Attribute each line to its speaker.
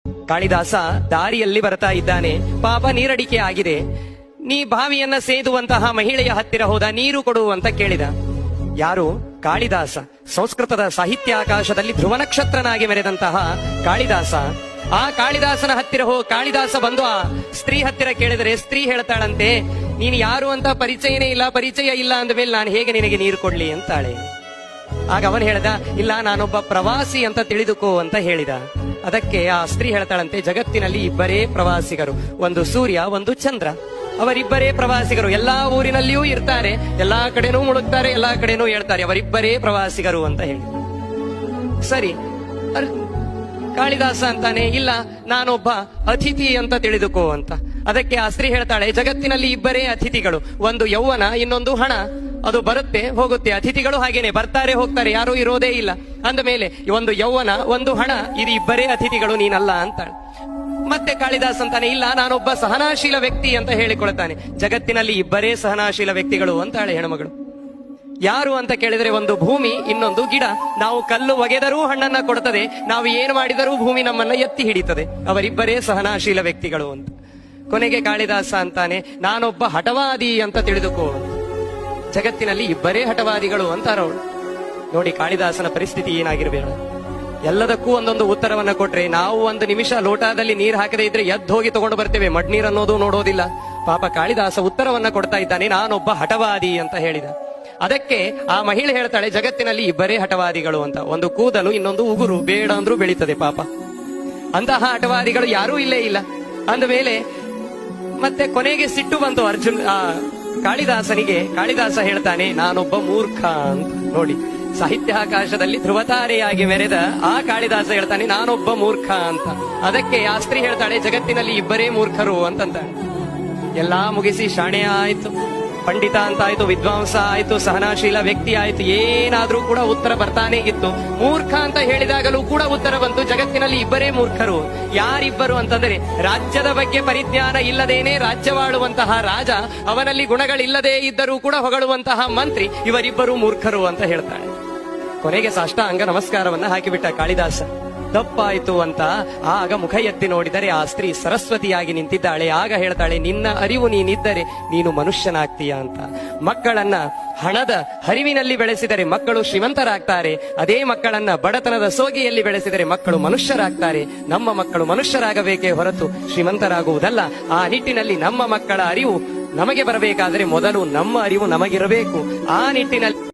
Speaker 1: ಕಾಳಿದಾಸ ದಾರಿಯಲ್ಲಿ ಬರ್ತಾ ಇದ್ದಾನೆ. ಪಾಪ ನೀರಡಿಕೆ ಆಗಿದೆ. ನೀ ಬಾವಿಯನ್ನ ಸೇದುವಂತಹ ಮಹಿಳೆಯ ಹತ್ತಿರ ಹೋದ, ನೀರು ಕೊಡು ಅಂತ ಕೇಳಿದ. ಯಾರು? ಕಾಳಿದಾಸ. ಸಂಸ್ಕೃತದ ಸಾಹಿತ್ಯ ಆಕಾಶದಲ್ಲಿ ಧ್ರುವ ನಕ್ಷತ್ರನಾಗಿ ಮೆರೆದಂತಹ ಕಾಳಿದಾಸ. ಆ ಕಾಳಿದಾಸನ ಹತ್ತಿರ ಕಾಳಿದಾಸ ಬಂದು ಆ ಸ್ತ್ರೀ ಹತ್ತಿರ ಕೇಳಿದರೆ ಸ್ತ್ರೀ ಹೇಳ್ತಾಳಂತೆ, ನೀನು ಯಾರು ಅಂತ ಪರಿಚಯ ಇಲ್ಲ ಅಂದ ಮೇಲೆ ನಾನು ಹೇಗೆ ನಿನಗೆ ನೀರು ಕೊಡ್ಲಿ ಅಂತಾಳೆ. ಆಗ ಅವನು ಹೇಳ್ದ, ಇಲ್ಲ ನಾನೊಬ್ಬ ಪ್ರವಾಸಿ ಅಂತ ತಿಳಿದುಕೋ ಅಂತ ಹೇಳಿದ. ಅದಕ್ಕೆ ಆ ಸ್ತ್ರೀ ಹೇಳ್ತಾಳಂತೆ, ಜಗತ್ತಿನಲ್ಲಿ ಇಬ್ಬರೇ ಪ್ರವಾಸಿಗರು, ಒಂದು ಸೂರ್ಯ ಒಂದು ಚಂದ್ರ. ಅವರಿಬ್ಬರೇ ಪ್ರವಾಸಿಗರು, ಎಲ್ಲಾ ಊರಿನಲ್ಲಿಯೂ ಇರ್ತಾರೆ, ಎಲ್ಲಾ ಕಡೆನೂ ಮುಳುಗ್ತಾರೆ, ಎಲ್ಲಾ ಕಡೆನೂ ಹೇಳ್ತಾರೆ, ಅವರಿಬ್ಬರೇ ಪ್ರವಾಸಿಗರು ಅಂತ ಹೇಳಿ. ಸರಿ, ಕಾಳಿದಾಸ ಅಂತಾನೆ, ಇಲ್ಲ ನಾನೊಬ್ಬ ಅತಿಥಿ ಅಂತ ತಿಳಿದುಕೋ ಅಂತ. ಅದಕ್ಕೆ ಆ ಸ್ತ್ರೀ ಹೇಳ್ತಾಳೆ, ಜಗತ್ತಿನಲ್ಲಿ ಇಬ್ಬರೇ ಅತಿಥಿಗಳು, ಒಂದು ಯೌವನ, ಇನ್ನೊಂದು ಹಣ. ಅದು ಬರುತ್ತೆ ಹೋಗುತ್ತೆ, ಅತಿಥಿಗಳು ಹಾಗೇನೆ ಬರ್ತಾರೆ ಹೋಗ್ತಾರೆ, ಯಾರೂ ಇರೋದೇ ಇಲ್ಲ. ಅಂದ ಮೇಲೆ ಒಂದು ಯೌವನ ಒಂದು ಹಣ, ಇದು ಇಬ್ಬರೇ ಅತಿಥಿಗಳು, ನೀನಲ್ಲ ಅಂತಾಳೆ. ಮತ್ತೆ ಕಾಳಿದಾಸ್ ಅಂತಾನೆ, ಇಲ್ಲ ನಾನೊಬ್ಬ ಸಹನಾಶೀಲ ವ್ಯಕ್ತಿ ಅಂತ ಹೇಳಿಕೊಳ್ತಾನೆ. ಜಗತ್ತಿನಲ್ಲಿ ಇಬ್ಬರೇ ಸಹನಾಶೀಲ ವ್ಯಕ್ತಿಗಳು ಅಂತಾಳೆ ಹೆಣ್ಮಗಳು. ಯಾರು ಅಂತ ಕೇಳಿದ್ರೆ, ಒಂದು ಭೂಮಿ, ಇನ್ನೊಂದು ಗಿಡ. ನಾವು ಕಲ್ಲು ಒಗೆದರೂ ಹಣ್ಣನ್ನ ಕೊಡ್ತದೆ, ನಾವು ಏನು ಮಾಡಿದರೂ ಭೂಮಿ ನಮ್ಮನ್ನ ಎತ್ತಿ ಹಿಡಿತದೆ. ಅವರಿಬ್ಬರೇ ಸಹನಾಶೀಲ ವ್ಯಕ್ತಿಗಳು ಅಂತ. ಕೊನೆಗೆ ಕಾಳಿದಾಸ ಅಂತಾನೆ, ನಾನೊಬ್ಬ ಹಠವಾದಿ ಅಂತ ತಿಳಿದುಕೋ. ಜಗತ್ತಿನಲ್ಲಿ ಇಬ್ಬರೇ ಹಠವಾದಿಗಳು ಅಂತಾರವಳು. ನೋಡಿ ಕಾಳಿದಾಸನ ಪರಿಸ್ಥಿತಿ ಏನಾಗಿರ್ಬೇಕು. ಎಲ್ಲದಕ್ಕೂ ಒಂದೊಂದು ಉತ್ತರವನ್ನ ಕೊಟ್ರೆ, ನಾವು ಒಂದು ನಿಮಿಷ ಲೋಟದಲ್ಲಿ ನೀರು ಹಾಕದೇ ಇದ್ರೆ ಎದ್ದು ಹೋಗಿ ತಗೊಂಡು ಬರ್ತೇವೆ, ಮಡ್ನೀರ್ ಅನ್ನೋದು ನೋಡೋದಿಲ್ಲ. ಪಾಪ ಕಾಳಿದಾಸ ಉತ್ತರವನ್ನ ಕೊಡ್ತಾ ಇದ್ದಾನೆ, ನಾನೊಬ್ಬ ಹಠವಾದಿ ಅಂತ ಹೇಳಿದ. ಅದಕ್ಕೆ ಆ ಮಹಿಳೆ ಹೇಳ್ತಾಳೆ, ಜಗತ್ತಿನಲ್ಲಿ ಇಬ್ಬರೇ ಹಠವಾದಿಗಳು ಅಂತ, ಒಂದು ಕೂದಲು, ಇನ್ನೊಂದು ಉಗುರು, ಬೇಡ ಅಂದ್ರೂ ಬೆಳೀತದೆ ಪಾಪ. ಅಂತಹ ಹಠವಾದಿಗಳು ಯಾರೂ ಇಲ್ಲೇ ಇಲ್ಲ. ಅಂದ ಮೇಲೆ ಮತ್ತೆ ಕೊನೆಗೆ ಸಿಟ್ಟು ಬಂತು ಕಾಳಿದಾಸನಿಗೆ. ಕಾಳಿದಾಸ ಹೇಳ್ತಾನೆ, ನಾನೊಬ್ಬ ಮೂರ್ಖ ಅಂತ. ನೋಡಿ, ಸಾಹಿತ್ಯ ಆಕಾಶದಲ್ಲಿ ಧ್ರುವತಾರೆಯಾಗಿ ಮೆರೆದ ಆ ಕಾಳಿದಾಸ ಹೇಳ್ತಾನೆ, ನಾನೊಬ್ಬ ಮೂರ್ಖ ಅಂತ. ಅದಕ್ಕೆ ಆ ಸ್ತ್ರೀ ಹೇಳ್ತಾಳೆ, ಜಗತ್ತಿನಲ್ಲಿ ಇಬ್ಬರೇ ಮೂರ್ಖರು ಅಂತಂತಾಳೆ. ಎಲ್ಲಾ ಮುಗಿಸಿ ಶಾಣೆ ಆಯ್ತು, ಪಂಡಿತ ಅಂತ ಆಯ್ತು, ವಿದ್ವಾಂಸ ಆಯ್ತು, ಸಹನಾಶೀಲ ವ್ಯಕ್ತಿ ಆಯ್ತು, ಏನಾದ್ರೂ ಕೂಡ ಉತ್ತರ ಬರ್ತಾನೆ ಇತ್ತು. ಮೂರ್ಖ ಅಂತ ಹೇಳಿದಾಗಲೂ ಕೂಡ ಉತ್ತರ ಬಂತು, ಜಗತ್ತಿನಲ್ಲಿ ಇಬ್ಬರೇ ಮೂರ್ಖರು. ಯಾರಿಬ್ಬರು ಅಂತಂದ್ರೆ, ರಾಜ್ಯದ ಬಗ್ಗೆ ಪರಿಜ್ಞಾನ ಇಲ್ಲದೇನೆ ರಾಜ್ಯವಾಳುವಂತಹ ರಾಜ, ಅವನಲ್ಲಿ ಗುಣಗಳಿಲ್ಲದೆ ಇದ್ದರೂ ಕೂಡ ಹೊಗಳುವಂತಹ ಮಂತ್ರಿ, ಇವರಿಬ್ಬರು ಮೂರ್ಖರು ಅಂತ ಹೇಳ್ತಾಳೆ. ಕೊನೆಗೆ ಸಾಷ್ಟಾಂಗ ನಮಸ್ಕಾರವನ್ನ ಹಾಕಿಬಿಟ್ಟ ಕಾಳಿದಾಸ. ತಪ್ಪಾಯ್ತು ಅಂತ ಆಗ ಮುಖ ಎತ್ತಿ ನೋಡಿದರೆ ಆ ಸ್ತ್ರೀ ಸರಸ್ವತಿಯಾಗಿ ನಿಂತಿದ್ದಾಳೆ. ಆಗ ಹೇಳ್ತಾಳೆ, ನಿನ್ನ ಅರಿವು ನೀನಿದ್ದರೆ ನೀನು ಮನುಷ್ಯನಾಗ್ತೀಯ ಅಂತ. ಮಕ್ಕಳನ್ನ ಹಣದ ಹರಿವಿನಲ್ಲಿ ಬೆಳೆಸಿದರೆ ಮಕ್ಕಳು ಶ್ರೀಮಂತರಾಗ್ತಾರೆ, ಅದೇ ಮಕ್ಕಳನ್ನ ಬಡತನದ ಸೋಗಿಯಲ್ಲಿ ಬೆಳೆಸಿದರೆ ಮಕ್ಕಳು ಮನುಷ್ಯರಾಗ್ತಾರೆ. ನಮ್ಮ ಮಕ್ಕಳು ಮನುಷ್ಯರಾಗಬೇಕೇ ಹೊರತು ಶ್ರೀಮಂತರಾಗುವುದಲ್ಲ. ಆ ನಿಟ್ಟಿನಲ್ಲಿ ನಮ್ಮ ಮಕ್ಕಳ ಅರಿವು ನಮಗೆ ಬರಬೇಕಾದರೆ ಮೊದಲು ನಮ್ಮ ಅರಿವು ನಮಗಿರಬೇಕು. ಆ ನಿಟ್ಟಿನಲ್ಲಿ